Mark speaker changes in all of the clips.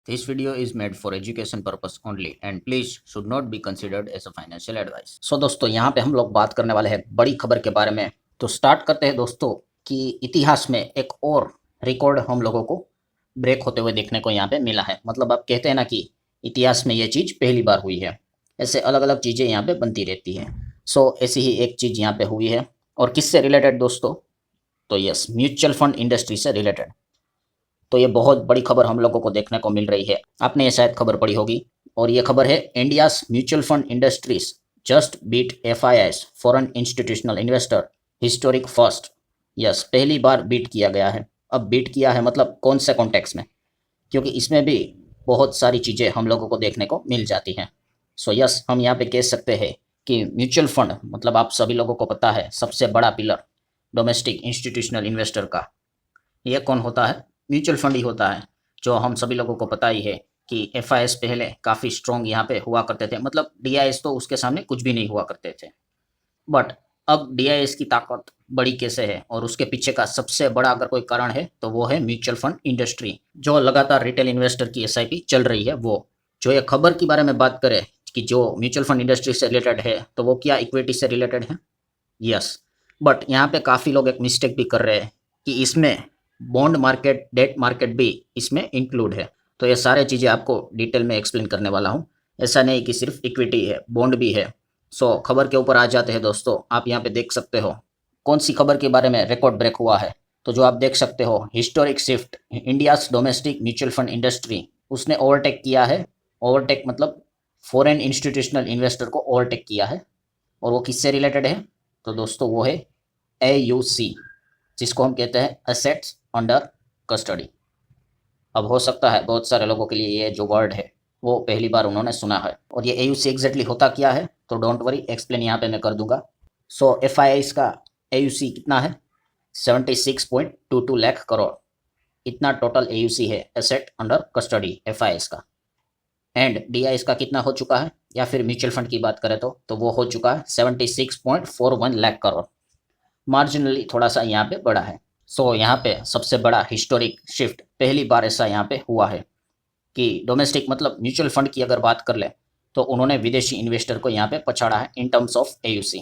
Speaker 1: This video is made for education purpose only and please should not be considered as a financial advice. So दोस्तों यहाँ पे हम लोग बात करने वाले हैं बड़ी खबर के बारे में। तो स्टार्ट करते हैं दोस्तों कि इतिहास में एक और रिकॉर्ड हम लोगों को ब्रेक होते हुए देखने को यहाँ पे मिला है। मतलब आप कहते हैं ना कि इतिहास में ये चीज़ पहली बार हुई है। ऐसे अलग अलग चीज़ें यहाँ पे बनती रहती हैं। सो ऐसी ही एक चीज़ यहाँ पे हुई है और किससे रिलेटेड दोस्तों? तो यस, म्यूचुअल फंड इंडस्ट्री से रिलेटेड। तो ये बहुत बड़ी खबर हम लोगों को देखने को मिल रही है। आपने ये शायद खबर पढ़ी होगी और ये खबर है India's mutual fund industries just beat FIIs foreign institutional investor historic first. Yes, पहली बार बीट किया गया है। अब बीट किया है मतलब कौन से कॉन्टेक्स्ट में? क्योंकि इसमें भी बहुत सारी चीज़ें हम लोगों को देखने को मिल जाती हैं। सो यस, हम यहाँ पे कह सकते हैं कि म्यूचुअल फंड मतलब आप सभी लोगों को पता है सबसे बड़ा पिलर डोमेस्टिक इंस्टीट्यूशनल इन्वेस्टर का ये कौन होता है? म्यूचुअल फंड ही होता है। जो हम सभी लोगों को पता ही है कि एफआईएस पहले काफ़ी स्ट्रॉन्ग यहाँ पे हुआ करते थे। मतलब डीआईएस तो उसके सामने कुछ भी नहीं हुआ करते थे। बट अब डीआईएस की ताकत बड़ी कैसे है और उसके पीछे का सबसे बड़ा अगर कोई कारण है तो वो है म्यूचुअल फंड इंडस्ट्री। जो लगातार रिटेल इन्वेस्टर की एसआईपी चल रही है वो। जो ये खबर के बारे में बात करें कि जो म्यूचुअल फंड इंडस्ट्री से रिलेटेड है तो वो क्या इक्विटी से रिलेटेड है? यस, बट यहाँ पे काफ़ी लोग एक मिस्टेक भी कर रहे हैं कि इसमें बॉन्ड मार्केट, डेट मार्केट भी इसमें इंक्लूड है। तो ये सारे चीज़ें आपको डिटेल में एक्सप्लेन करने वाला हूँ। ऐसा नहीं कि सिर्फ इक्विटी है, बॉन्ड भी है। सो खबर के ऊपर आ जाते हैं दोस्तों। आप यहाँ पे देख सकते हो कौन सी खबर के बारे में रिकॉर्ड ब्रेक हुआ है। तो जो आप देख सकते हो historic shift India's domestic mutual fund industry, उसने ओवरटेक किया है। ओवरटेक मतलब फॉरेन इंस्टीट्यूशनल इन्वेस्टर को ओवरटेक किया है। और वो किससे रिलेटेड है? तो दोस्तों वो है AUC, जिसको हम कहते हैं एसेट्स अंडर कस्टडी। अब हो सकता है बहुत सारे लोगों के लिए ये जो वर्ड है वो पहली बार उन्होंने सुना है। और ये AUC एग्जैक्टली होता क्या है तो डोंट वरी, एक्सप्लेन यहाँ पे मैं कर दूंगा। सो FII का AUC कितना है? 76.22 लाख करोड़। इतना टोटल AUC है एसेट अंडर कस्टडी FII का। एंड DIS का कितना हो चुका है, या फिर म्यूचुअल फंड की बात करें तो वो हो चुका है 76.41 लाख करोड़। मार्जिनली थोड़ा सा यहाँ पे बड़ा है। सो यहाँ पे सबसे बड़ा हिस्टोरिक शिफ्ट पहली बार ऐसा यहाँ पे हुआ है कि डोमेस्टिक मतलब म्यूचुअल फंड की अगर बात कर ले तो उन्होंने विदेशी इन्वेस्टर को यहाँ पे पछाड़ा है इन टर्म्स ऑफ AUC।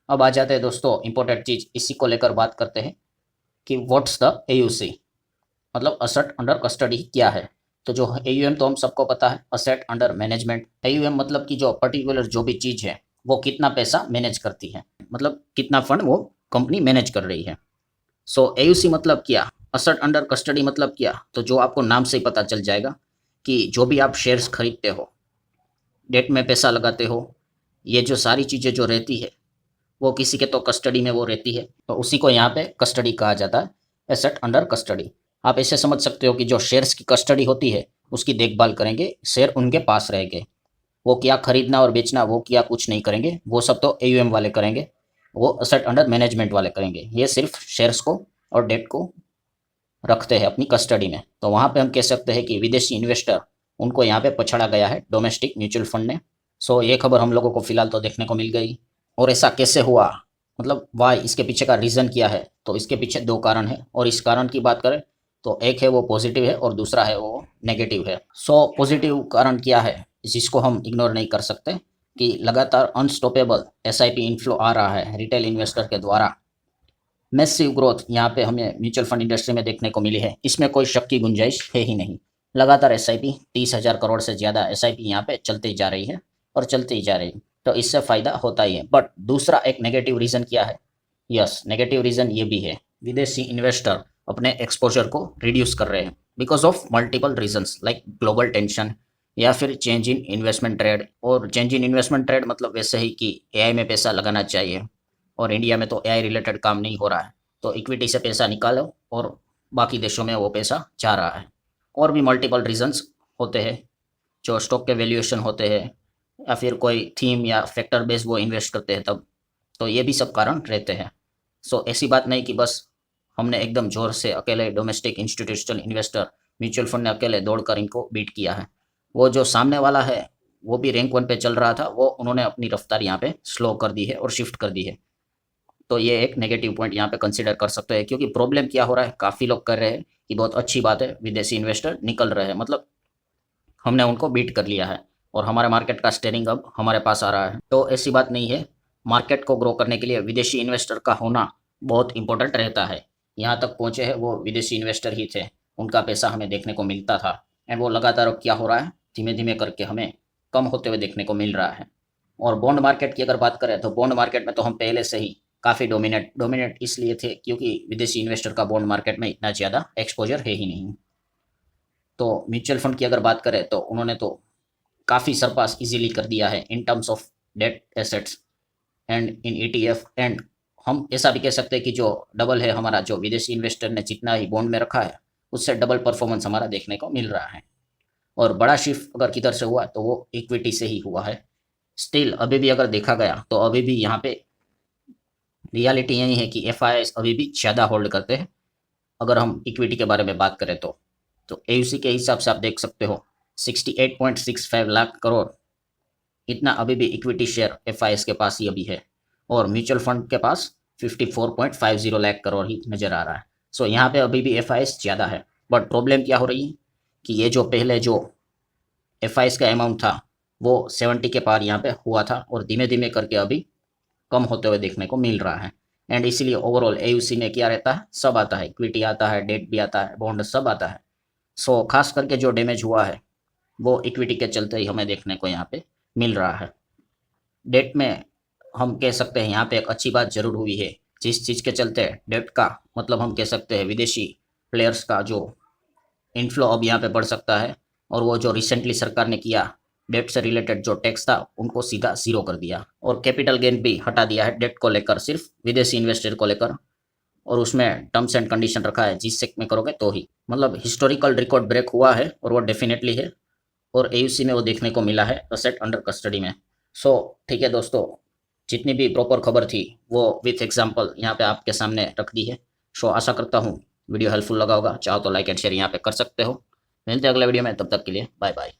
Speaker 1: अब आ जाते हैं दोस्तों इंपॉर्टेंट चीज़, इसी को लेकर बात करते हैं कि व्हाट्स द AUC मतलब असेट अंडर कस्टडी क्या है। तो जो AUM तो हम सबको पता है, असेट अंडर मैनेजमेंट। AUM मतलब कि जो पर्टिकुलर जो भी चीज़ है वो कितना पैसा मैनेज करती है, मतलब कितना फंड वो कंपनी मैनेज कर रही है। सो AUC मतलब क्या, असेट अंडर कस्टडी मतलब क्या, तो जो आपको नाम से ही पता चल जाएगा कि जो भी आप शेयर्स खरीदते हो, डेट में पैसा लगाते हो, ये जो सारी चीज़ें जो रहती है वो किसी के तो कस्टडी में वो रहती है। तो उसी को यहाँ पे कस्टडी कहा जाता है, एसेट अंडर कस्टडी। आप ऐसे समझ सकते हो कि जो शेयर्स की कस्टडी होती है उसकी देखभाल करेंगे, शेयर उनके पास रहेंगे। वो क्या खरीदना और बेचना वो क्या कुछ नहीं करेंगे, वो सब तो AUM वाले करेंगे, वो असेट अंडर मैनेजमेंट वाले करेंगे। ये सिर्फ शेयर्स को और डेट को रखते हैं अपनी कस्टडी में। तो वहाँ पे हम कह सकते हैं कि विदेशी इन्वेस्टर उनको यहाँ पे पछाड़ा गया है डोमेस्टिक म्यूचुअल फंड ने। सो ये खबर हम लोगों को फिलहाल तो देखने को मिल गई। और ऐसा कैसे हुआ, मतलब वाई, इसके पीछे का रीज़न क्या है? तो इसके पीछे दो कारण है और इस कारण की बात करें तो एक है वो पॉजिटिव है और दूसरा है वो नेगेटिव है। सो पॉजिटिव कारण क्या है जिसको हम इग्नोर नहीं कर सकते कि लगातार अनस्टॉपेबल SIP इनफ्लो आ रहा है रिटेल इन्वेस्टर के द्वारा। मैसिव ग्रोथ यहाँ पे हमें म्यूचुअल फंड इंडस्ट्री में देखने को मिली है, इसमें कोई शक की गुंजाइश है ही नहीं। लगातार SIP 30,000 करोड़ से ज़्यादा SIP यहाँ पे चलती जा रही है और चलती जा रही है। तो इससे फ़ायदा होता ही है। बट दूसरा एक नेगेटिव रीज़न क्या है? यस, नेगेटिव रीज़न ये भी है, विदेशी इन्वेस्टर अपने एक्सपोजर को रिड्यूस कर रहे हैं because of multiple reasons like global tension या फिर चेंज इन इन्वेस्टमेंट ट्रेड। और चेंज इन इन्वेस्टमेंट ट्रेड मतलब वैसे ही कि AI में पैसा लगाना चाहिए और इंडिया में तो AI रिलेटेड काम नहीं हो रहा है, तो इक्विटी से पैसा निकालो और बाकी देशों में वो पैसा जा रहा है। और भी मल्टीपल रीजंस होते हैं, जो स्टॉक के वैल्यूएशन होते हैं या फिर कोई थीम या फैक्टर बेस वो इन्वेस्ट करते हैं तब। तो ये भी सब कारण रहते हैं। सो ऐसी बात नहीं कि बस हमने एकदम जोर से अकेले domestic institutional investor mutual fund ने अकेले दौड़कर इनको बीट किया है। वो जो सामने वाला है वो भी रैंक 1 पे चल रहा था, वो उन्होंने अपनी रफ्तार यहाँ पे स्लो कर दी है और शिफ्ट कर दी है। तो ये एक नेगेटिव पॉइंट यहाँ पे कंसीडर कर सकते हैं। क्योंकि प्रॉब्लम क्या हो रहा है, काफ़ी लोग कर रहे हैं कि बहुत अच्छी बात है विदेशी इन्वेस्टर निकल रहे हैं, मतलब हमने उनको बीट कर लिया है और हमारे मार्केट का स्टेयरिंग अब हमारे पास आ रहा है। तो ऐसी बात नहीं है, मार्केट को ग्रो करने के लिए विदेशी इन्वेस्टर का होना बहुत इंपॉर्टेंट रहता है। यहाँ तक पहुँचे हैं वो विदेशी इन्वेस्टर ही थे, उनका पैसा हमें देखने को मिलता था एंड वो लगातार अब क्या हो रहा है, धीमे धीमे करके हमें कम होते हुए देखने को मिल रहा है। और बॉन्ड मार्केट की अगर बात करें तो बॉन्ड मार्केट में तो हम पहले से ही काफ़ी डोमिनेट इसलिए थे क्योंकि विदेशी इन्वेस्टर का बॉन्ड मार्केट में इतना ज़्यादा एक्सपोजर है ही नहीं। तो म्यूचुअल फंड की अगर बात करें तो उन्होंने तो काफ़ी सरपास इजीली कर दिया है in terms of debt assets and in ETF. And हम ऐसा भी कह सकते हैं कि जो डबल है हमारा, जो विदेशी इन्वेस्टर ने जितना ही बॉन्ड में रखा है उससे डबल परफॉर्मेंस हमारा देखने को मिल रहा है। और बड़ा शिफ्ट अगर किधर से हुआ तो वो इक्विटी से ही हुआ है। स्टिल अभी भी अगर देखा गया तो अभी भी यहाँ पे रियलिटी यही है कि एफआईआई अभी भी ज़्यादा होल्ड करते हैं अगर हम इक्विटी के बारे में बात करें तो एयूसी के हिसाब से आप देख सकते हो 68.65 लाख करोड़ इतना अभी भी इक्विटी शेयर एफआईआई के पास ही अभी है और म्यूचुअल फंड के पास 54.50 लाख करोड़ ही नज़र आ रहा है। सो यहाँ पे अभी भी एफआईआई ज़्यादा है। बट प्रॉब्लम क्या हो रही है कि ये जो पहले जो एफआईआई का अमाउंट था वो 70 के पार यहाँ पे हुआ था और धीमे धीमे करके अभी कम होते हुए देखने को मिल रहा है। एंड इसीलिए ओवरऑल एयूसी में क्या रहता है, सब आता है, इक्विटी आता है, डेट भी आता है, बॉन्ड सब आता है। सो खास करके जो डैमेज हुआ है वो इक्विटी के चलते ही हमें देखने को यहाँ पे मिल रहा है। डेट में हम कह सकते हैं यहाँ पे एक अच्छी बात जरूर हुई है, जिस चीज़ के चलते डेट का मतलब हम कह सकते हैं विदेशी प्लेयर्स का जो इनफ्लो अब यहाँ पे बढ़ सकता है। और वो जो रिसेंटली सरकार ने किया डेट से रिलेटेड जो टैक्स था उनको सीधा जीरो कर दिया और कैपिटल गेन भी हटा दिया है डेट को लेकर, सिर्फ विदेशी इन्वेस्टर को लेकर। और उसमें टर्म्स एंड कंडीशन रखा है जिस सेक में करोगे तो ही, मतलब हिस्टोरिकल रिकॉर्ड ब्रेक हुआ है और वो डेफिनेटली है। और एयूसी में वो देखने को मिला है असेट अंडर कस्टडी में। सो ठीक है दोस्तों, जितनी भी प्रॉपर खबर थी वो विथ एग्जांपल यहाँ पे आपके सामने रख दी है। सो आशा करता हूँ वीडियो हेल्पफुल लगा होगा, चाहो तो लाइक एंड शेयर यहाँ पे कर सकते हो। मिलते हैं अगले वीडियो में, तब तक के लिए बाय बाय।